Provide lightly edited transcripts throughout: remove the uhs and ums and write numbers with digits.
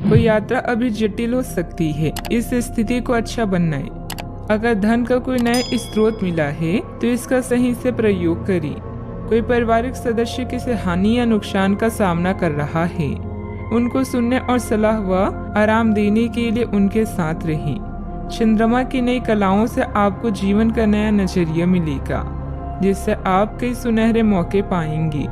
कोई यात्रा अभी जटिल हो सकती है, इस स्थिति को अच्छा बनाएं। अगर धन का कोई नया स्रोत मिला है तो इसका सही से प्रयोग करें। कोई पारिवारिक सदस्य किसी हानि या नुकसान का सामना कर रहा है, उनको सुनने और सलाह व आराम देने के लिए उनके साथ रहें। चंद्रमा की नई कलाओं से आपको जीवन का नया नजरिया मिलेगा, जिससे आप कई सुनहरे मौके पाएंगे।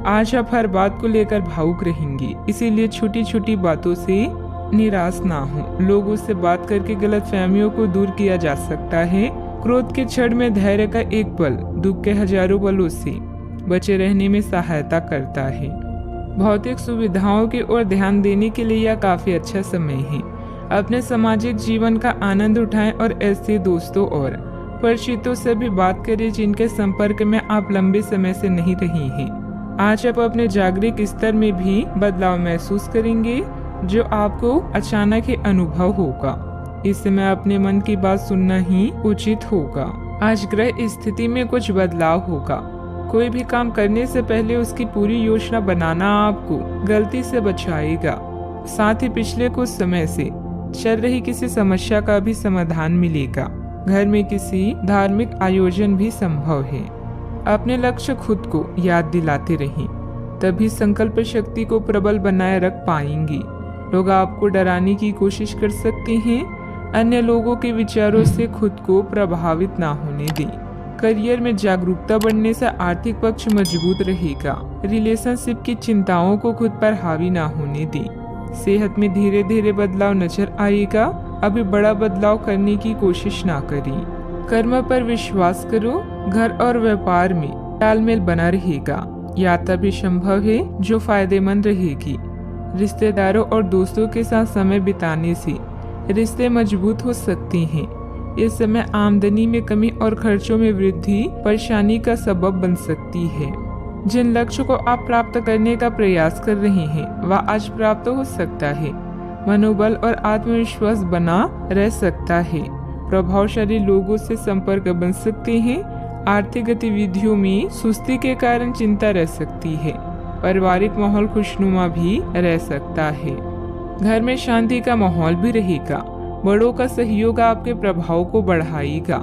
आज आप हर बात को लेकर भावुक रहेंगे, इसीलिए छोटी छोटी बातों से निराश ना हो। लोगों से बात करके गलतफहमियों को दूर किया जा सकता है। क्रोध के क्षण में धैर्य का एक पल दुख के हजारों पलों से बचे रहने में सहायता करता है। भौतिक सुविधाओं की ओर ध्यान देने के लिए यह काफी अच्छा समय है। अपने सामाजिक जीवन का आनंद उठाएं और ऐसे दोस्तों और परिचितों से भी बात करें जिनके संपर्क में आप लंबे समय से नहीं रही हैं। आज आप अपने जागरूक स्तर में भी बदलाव महसूस करेंगे, जो आपको अचानक ही अनुभव होगा। इस समय अपने मन की बात सुनना ही उचित होगा। आज ग्रह स्थिति में कुछ बदलाव होगा। कोई भी काम करने से पहले उसकी पूरी योजना बनाना आपको गलती से बचाएगा। साथ ही पिछले कुछ समय से चल रही किसी समस्या का भी समाधान मिलेगा। घर में किसी धार्मिक आयोजन भी संभव है। अपने लक्ष्य खुद को याद दिलाते रहें, तभी संकल्प शक्ति को प्रबल बनाए रख पाएंगे। लोग आपको डराने की कोशिश कर सकते हैं। अन्य लोगों के विचारों से खुद को प्रभावित ना होने दें। करियर में जागरूकता बढ़ने से आर्थिक पक्ष मजबूत रहेगा। रिलेशनशिप की चिंताओं को खुद पर हावी ना होने दें। सेहत में धीरे धीरे बदलाव नजर आएगा। अभी बड़ा बदलाव करने की कोशिश ना करें। कर्म पर विश्वास करो। घर और व्यापार में तालमेल बना रहेगा। यात्रा भी संभव है जो फायदेमंद रहेगी। रिश्तेदारों और दोस्तों के साथ समय बिताने से रिश्ते मजबूत हो सकते हैं। इस समय आमदनी में कमी और खर्चों में वृद्धि परेशानी का सबब बन सकती है। जिन लक्ष्य को आप प्राप्त करने का प्रयास कर रहे हैं वह आज प्राप्त हो सकता है। मनोबल और आत्मविश्वास बना रह सकता है। प्रभावशाली लोगों से संपर्क बन सकते हैं। आर्थिक गतिविधियों में सुस्ती के कारण चिंता रह सकती है। पारिवारिक माहौल खुशनुमा भी रह सकता है। घर में शांति का माहौल भी रहेगा। बड़ों का सहयोग आपके प्रभाव को बढ़ाएगा।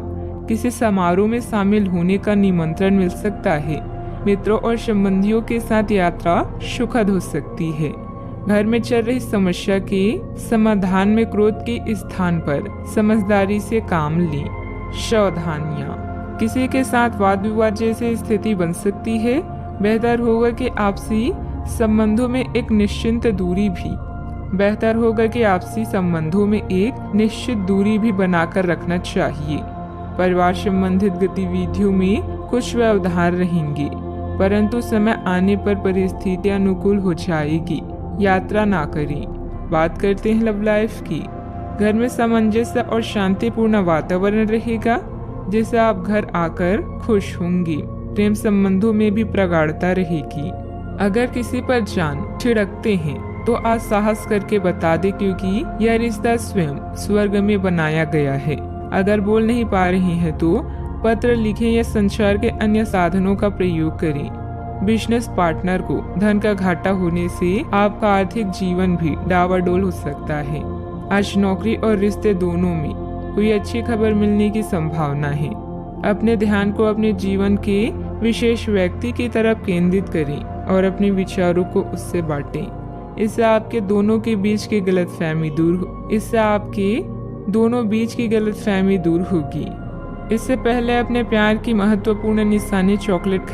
किसी समारोह में शामिल होने का निमंत्रण मिल सकता है। मित्रों और संबंधियों के साथ यात्रा सुखद हो सकती है। घर में चल रही समस्या के समाधान में क्रोध के स्थान पर समझदारी से काम लें। सावधानियां, किसी के साथ वाद विवाद जैसी स्थिति बन सकती है। बेहतर होगा कि आपसी संबंधों में एक निश्चित दूरी भी बनाकर रखना चाहिए। परिवार संबंधित गतिविधियों में कुछ व्यवधान रहेंगे, परंतु समय आने पर परिस्थितियां अनुकूल हो जाएगी। यात्रा ना करें। बात करते हैं लव लाइफ की। घर में सामंजस्य और शांतिपूर्ण वातावरण रहेगा, जिससे आप घर आकर खुश होंगे। प्रेम संबंधों में भी प्रगाढ़ता रहेगी। अगर किसी पर जान छिड़कते हैं तो आज साहस करके बता दे, क्योंकि यह रिश्ता स्वयं स्वर्ग में बनाया गया है। अगर बोल नहीं पा रहे हैं तो पत्र लिखें या संचार के अन्य साधनों का प्रयोग करें। बिजनेस पार्टनर को धन का घाटा होने से आपका आर्थिक जीवन भी डावाडोल हो सकता है। आज नौकरी और रिश्ते दोनों में कोई अच्छी खबर मिलने की संभावना है। अपने ध्यान को अपने जीवन के विशेष व्यक्ति की तरफ केंद्रित करें और अपने विचारों को उससे बांटें। इससे आपके दोनों बीच की गलतफहमी दूर होगी। इससे पहले अपने प्यार की महत्वपूर्ण निशानी चॉकलेट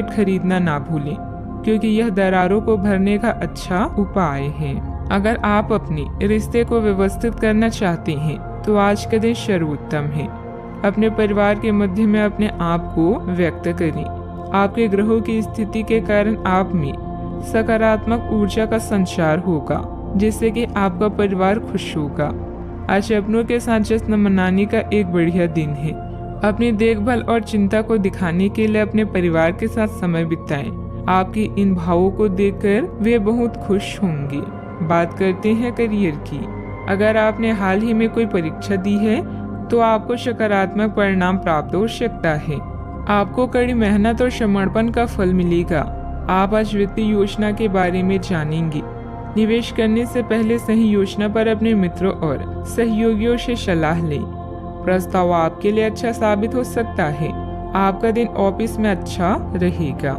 खरीदना ना भूलें, क्योंकि यह दरारों को भरने का अच्छा उपाय है। अगर आप अपने रिश्ते को व्यवस्थित करना चाहते हैं तो आज का दिन सर्वोत्तम है। अपने परिवार के मध्य में अपने आप को व्यक्त करें। आपके ग्रहों की स्थिति के कारण आप में सकारात्मक ऊर्जा का संचार होगा, जिससे कि आपका परिवार खुश होगा। आज अपनों के साथ जश्न मनाने का एक बढ़िया दिन है। अपनी देखभाल और चिंता को दिखाने के लिए अपने परिवार के साथ समय बिताएं। आपके इन भावों को देखकर वे बहुत खुश होंगे। बात करते हैं करियर की। अगर आपने हाल ही में कोई परीक्षा दी है तो आपको सकारात्मक परिणाम प्राप्त हो सकता है। आपको कड़ी मेहनत और समर्पण का फल मिलेगा। आप आज वित्तीय योजना के बारे में जानेंगे। निवेश करने से पहले सही योजना पर अपने मित्रों और सहयोगियों से सलाह लें। प्रस्ताव आपके लिए अच्छा साबित हो सकता है। आपका दिन ऑफिस में अच्छा रहेगा।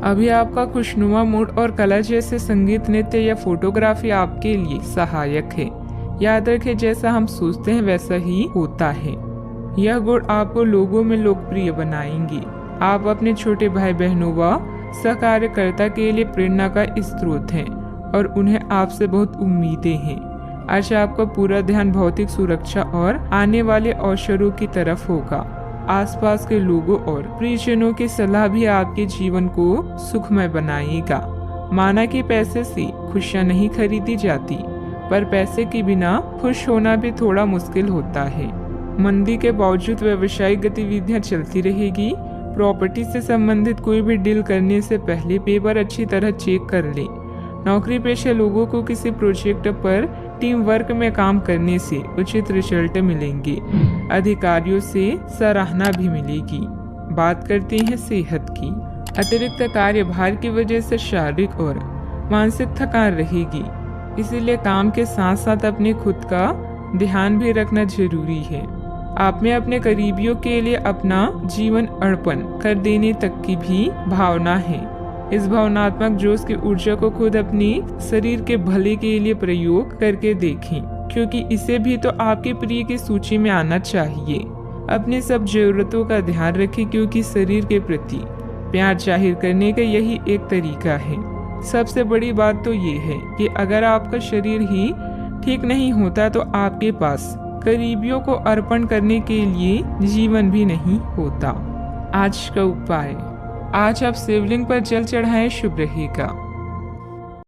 अभी आपका खुशनुमा मूड और कला जैसे संगीत, नृत्य या फोटोग्राफी आपके लिए सहायक है। याद रखें, जैसा हम सोचते हैं वैसा ही होता है। यह गुण आपको लोगों में लोकप्रिय बनाएंगे। आप अपने छोटे भाई बहनों व सहकार्यकर्ता के लिए प्रेरणा का स्रोत हैं और उन्हें आपसे बहुत उम्मीदें हैं। आज आपका पूरा ध्यान भौतिक सुरक्षा और आने वाले अवसरों की तरफ होगा। आसपास के लोगों और प्रियजनों की सलाह भी आपके जीवन को सुखमय बनाएगा। माना कि पैसे से खुशियां नहीं खरीदी जाती, पर पैसे के बिना खुश होना भी थोड़ा मुश्किल होता है। मंदी के बावजूद व्यवसायिक गतिविधियां चलती रहेगी। प्रॉपर्टी से संबंधित कोई भी डील करने से पहले पेपर अच्छी तरह चेक कर ले। नौकरी पेशे लोगों को किसी प्रोजेक्ट पर टीम वर्क में काम करने से उचित रिजल्ट मिलेंगे। अधिकारियों से सराहना भी मिलेगी। बात करते हैं सेहत की। अतिरिक्त कार्यभार की वजह से शारीरिक और मानसिक थकान रहेगी, इसीलिए काम के साथ साथ अपने खुद का ध्यान भी रखना जरूरी है। आप में अपने करीबियों के लिए अपना जीवन अर्पण कर देने तक की भी भावना है। इस भावनात्मक जोश की ऊर्जा को खुद अपनी शरीर के भले के लिए प्रयोग करके देखें, क्योंकि इसे भी तो आपके प्रिय की सूची में आना चाहिए। अपनी सब जरूरतों का ध्यान रखें, क्योंकि शरीर के प्रति प्यार जाहिर करने का यही एक तरीका है। सबसे बड़ी बात तो ये है कि अगर आपका शरीर ही ठीक नहीं होता तो आपके पास करीबियों को अर्पण करने के लिए जीवन भी नहीं होता। आज का उपाय, आज आप शिवलिंग पर जल चढ़ाएं, शुभ रहेगा।